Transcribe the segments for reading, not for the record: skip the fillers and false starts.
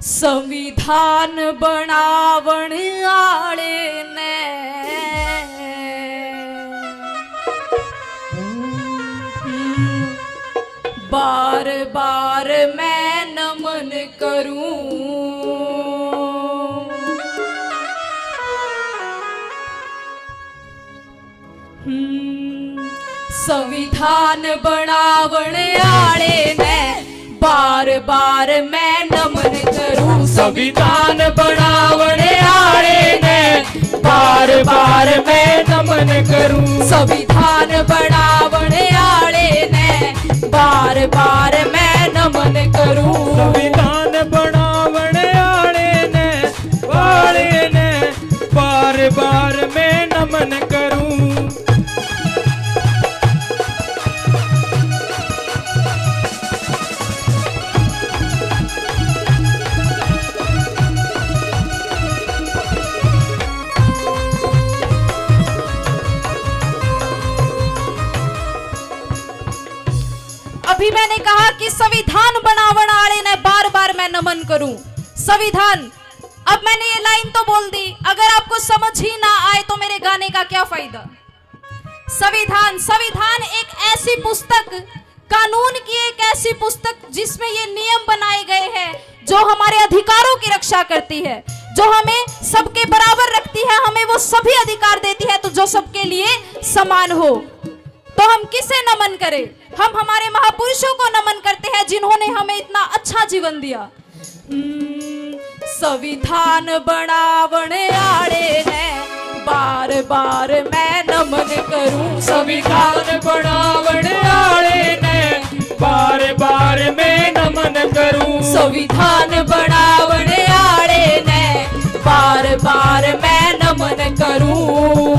संविधान बनावण आले ने बार बार मैं नमन करूं। संविधान बनावण आले ने बार बार मैं नमन करूं। संविधान बनावण आले ने बार बार मैं नमन करूं। संविधान बनावण आले ने बार बार मैं नमन करूं। संविधान बनावण आले ने बार बार मैं नमन करूं। अभी मैंने कहा कि संविधान बनावण आले ने बार बार मैं नमन करूं। संविधान, अब मैंने ये लाइन तो बोल दी, अगर आपको समझ ही ना आए तो मेरे गाने का क्या फायदा। संविधान, संविधान एक ऐसी पुस्तक, कानून की एक ऐसी पुस्तक जिसमें ये नियम बनाए गए हैं जो हमारे अधिकारों की रक्षा करती है, जो हमें सबके बराबर रखती है, हमें वो सभी अधिकार देती है तो जो सबके लिए समान हो। तो हम किसे नमन करें? हम हमारे महापुरुषों को नमन करते हैं जिन्होंने हमें इतना अच्छा जीवन दिया। संविधान बनावण आले ने बार बार मैं नमन करूं। संविधान बनावण आले ने बार बार मैं नमन करूं। संविधान बनावण आले ने बार बार मैं नमन करूं।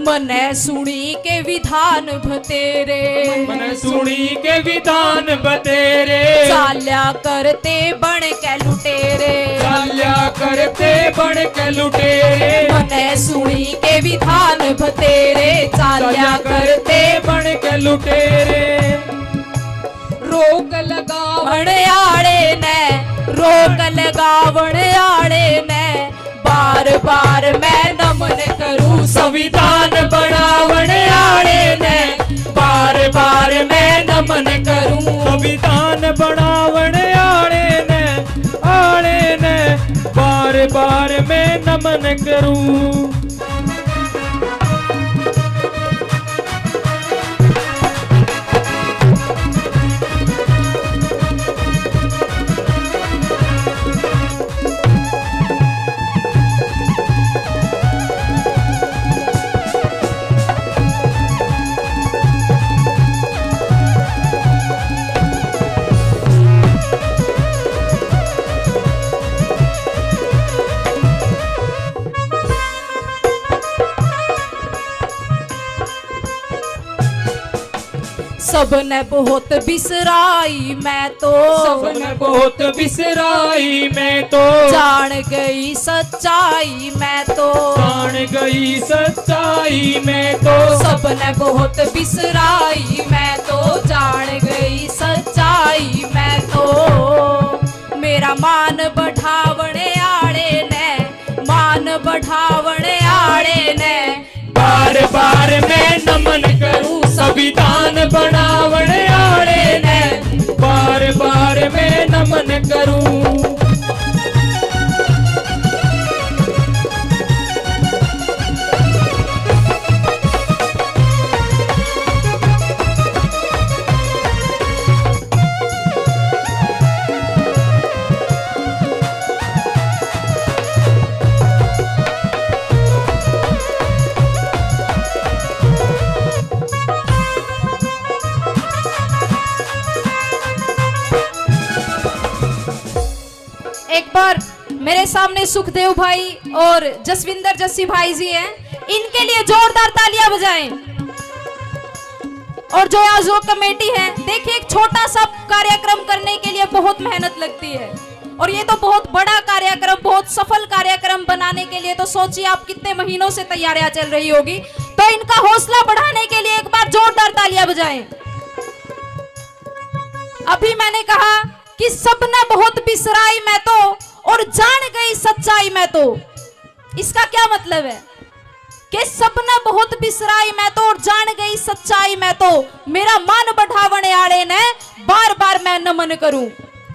मने सुनी के विधान बतेरे, मने सुनी के विधान बतेरे, चाल्या करते बन के लुटेरे, चाल्या करते बन के लुटेरे। मने सुनी के विधान बतेरे, चाल्या करते बन के लुटेरे। रोक लगावण आले ने, रोक लगावण आले ने बार बार मैं नमन करूं। संविधान बनावण आले ने बार बार मैं नमन करूं। संविधान बनावण आले ने बार बार मैं नमन करूं। सबने बहुत बिसराई मैं तो, सबने बहुत बिसराई मैं तो, जान गई सच्चाई मैं तो, जान गई सच्चाई मैं तो। सबने बहुत बिसराई मैं तो, जान गई सच्चाई मैं तो। मेरा मान बढ़ावण आले ने, मान बढ़ावण आले ने बार बार मैं नमन करूं। संविधान बनावण आले ने बार बार मैं नमन करूं। एक बार मेरे सामने सुखदेव भाई और जसविंदर जस्सी भाई जी हैं, इनके लिए जोरदार तालियां बजाएं। और जो आज वो कमेटी है, देखिए एक छोटा सा कार्यक्रम करने के लिए बहुत मेहनत लगती है, और ये तो बहुत बड़ा कार्यक्रम, बहुत सफल कार्यक्रम बनाने के लिए तो सोचिए आप कितने महीनों से तैयारियां चल रही होगी। तो इनका हौसला बढ़ाने के लिए एक बार जोरदार तालियां बजाएं। अभी मैंने कहा कि सबने बहुत बिसराई मैं तो, और जान गई सच्चाई मैं तो। इसका क्या मतलब है कि सबने बहुत बिसराई मैं तो, और जान गई सच्चाई मैं तो, मेरा मान बढ़ावने आड़े ने बार बार मैं नमन करूं।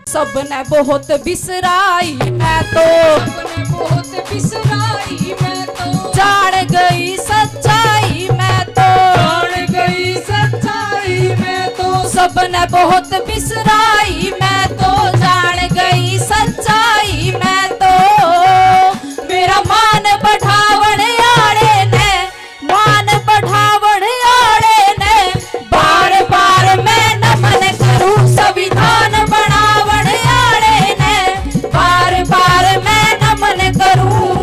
सबने बहुत बिसराई मैं तो, सबने बहुत बिसराई मैं तो, जान गई सच्चाई मैं तो, जान गई सच्चाई मैं तो, सबने बहुत बिसराई मैं तो, जान गई सच्चाई मैं तो, मेरा मान बढ़ावण आड़े ने, मान बढ़ावण आड़े ने बार बार मैं नमन करूं। संविधान बनावण आड़े ने बार बार मैं नमन करूं।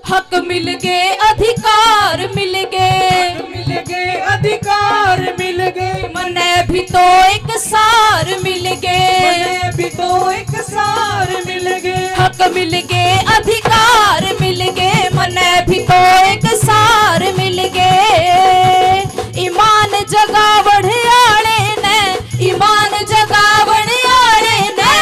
हक मिल गए, अधिकार मिल गए, मिल गए अधिकार मिल गए, मने भी तो एक सार मिल गए, मने भी तो एक सार मिल गए, हक मिल गए, अधिकार मिल गए, मने भी तो एक सार मिल गए। ईमान जगावण आड़े ने, ईमान जगावण आड़े ने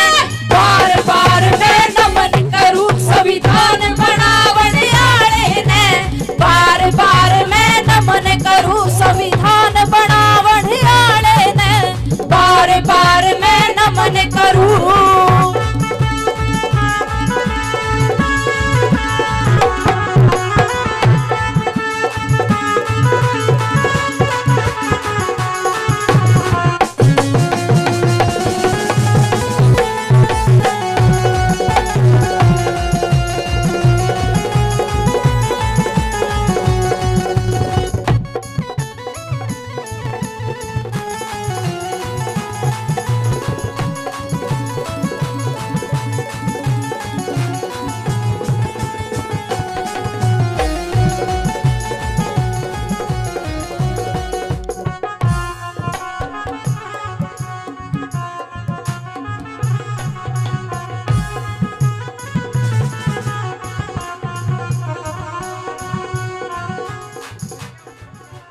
बार बार मैं नमन करूं। संविधान बनावण आड़े ने बार बार मैं नमन करूं। संविधान बनावण आड़े ने बार बार मैं नमन करूं।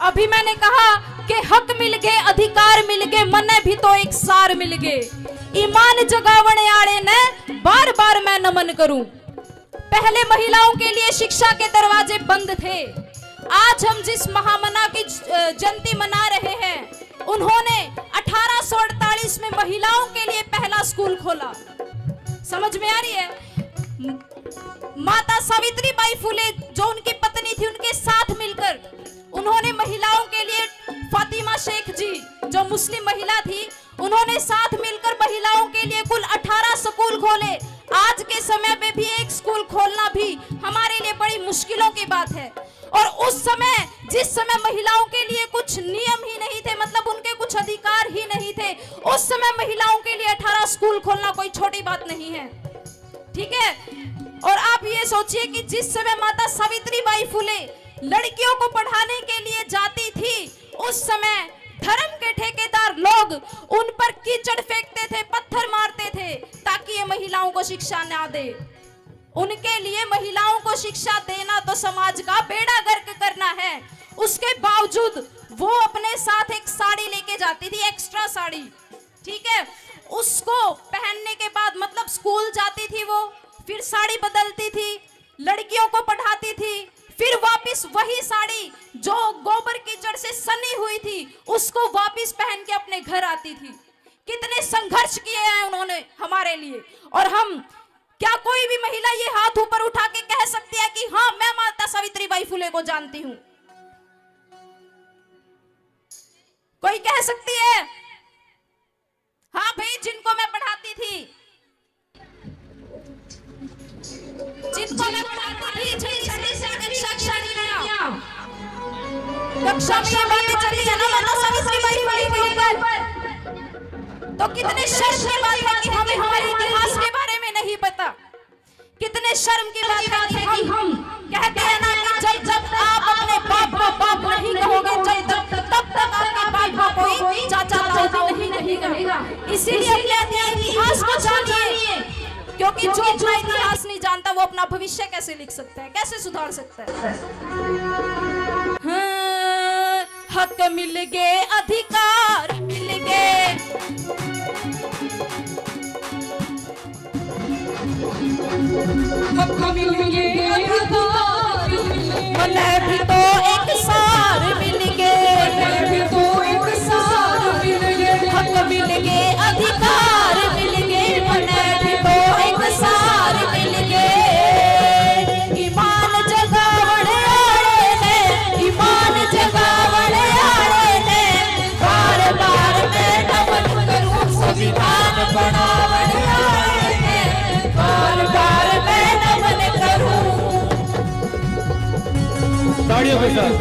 अभी मैंने कहा कि हक मिल गए, अधिकार मिल गए, मने भी तो एक सार मिल गए। ईमान जगावण आड़े ने बार बार मैं नमन करूं। पहले महिलाओं के लिए शिक्षा के दरवाजे बंद थे। आज हम जिस महामना की जयंती मना रहे हैं, उन्होंने 1848 में महिलाओं के लिए पहला स्कूल खोला। समझ में आ रही है? माता सावित्री बाई फुले जो उनकी पत्नी थी, उनके साथ मिलकर उन्होंने महिलाओं के लिए, फातिमा शेख जी जो मुस्लिम महिला थी, उन्होंने साथ मिलकर महिलाओं के लिए कुल 18 स्कूल खोले। आज के समय में भी एक स्कूल खोलना भी हमारे लिए बड़ी मुश्किलों की बात है। और उस समय, जिस समय महिलाओं के लिए कुछ नियम ही नहीं थे, मतलब उनके कुछ अधिकार ही नहीं थे, उस समय महिलाओं के लिए 18 स्कूल खोलना कोई छोटी बात नहीं है। ठीक है? और आप ये सोचिए कि जिस समय माता सावित्री बाई फुले लड़कियों को पढ़ाने के लिए जाती थी, उस समय धर्म के ठेकेदार लोग उन पर कीचड़ फेंकते थे, पत्थर मारते थे, ताकि ये महिलाओं को शिक्षा ना दे। उनके लिए महिलाओं को शिक्षा देना तो समाज का बेड़ा गर्क करना है। उसके बावजूद वो अपने साथ एक साड़ी लेके जाती थी, एक्स्ट्रा साड़ी। ठीक है? उसको पहनने के बाद, मतलब स्कूल जाती थी वो, फिर साड़ी बदलती थी, लड़कियों को पढ़ाती थी, फिर वापस वही साड़ी जो गोबर कीचड़ से सनी हुई थी उसको वापस पहन के अपने घर आती थी। कितने संघर्ष किए हैं उन्होंने हमारे लिए। और हम, क्या कोई भी महिला ये हाथ ऊपर उठा के कह सकती है कि हाँ मैं माता सावित्रीबाई फुले को जानती हूं? कोई कह सकती है? हाँ भाई, जिनको मैं पढ़ाती थी, जिनको मैं पढ़ाती थी, कक्षा में ये बातें चली है ना माता सावित्रीबाई फुले के ऊपर, तो कितने शर्म की बात है कि हमें हमारे इतिहास के बारे में नहीं पता। कितने शर्म की बात है कि हम कहते हैं ना कि जब जब आप अपने बाप को बाप नहीं कहोगे, जब तब तक आपके बाप को कोई चाचा ताऊ नहीं कहेगा। इसीलिए अपने इतिहास को जानिए, क्योंकि जो अपना इतिहास नहीं जानता वो अपना भविष्य कैसे लिख सकता है, कैसे सुधार सकता है। हाँ, हक मिल गए, अधिकार मिल गए, हक मिल गए, अधिकार मिल गए, मने भी तो एक सार मिल गए, मने भी तो एक सार मिल गए, हक मिल गए, अधिकार मिल गए, मने भी तो एक सार मिल गए। ईमान जगावण आले ने, ईमान जगावण आले ने, बार बार मैं नमन करूं संविधान बनावण आले ने, बार बार मैं नमन करूं। ताड़ियों के साथ।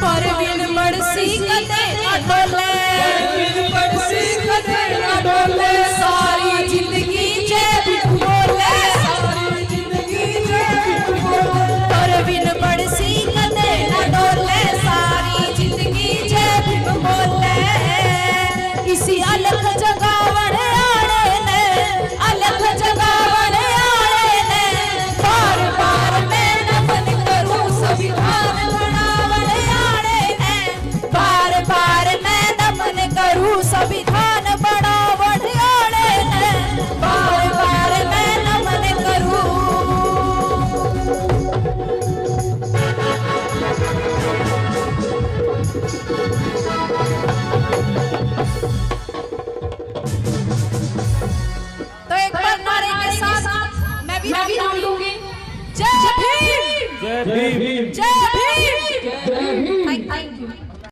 परवीन बरसी कदे न डोले, परवीन बरसी कदे न डोले, सारी जिंदगी जय भीम बोले, सारी जिंदगी जय भीम बोले, परवीन बरसी कदे न डोले, सारी जिंदगी जय भीम बोले। इसी अलख जगावण आले ने, अलख जगावण आले ने, बार बार मैं नमन करूं संविधान बनावण आले ने, बार बार मैं नमन करूं संविधान बनावण आले ने, बार बार मैं नमन करूं। तो एक बार नारे के साथ मैं भी नाम लूंगी। जय भीम, जय भीम। जय भीम, थैंक यू।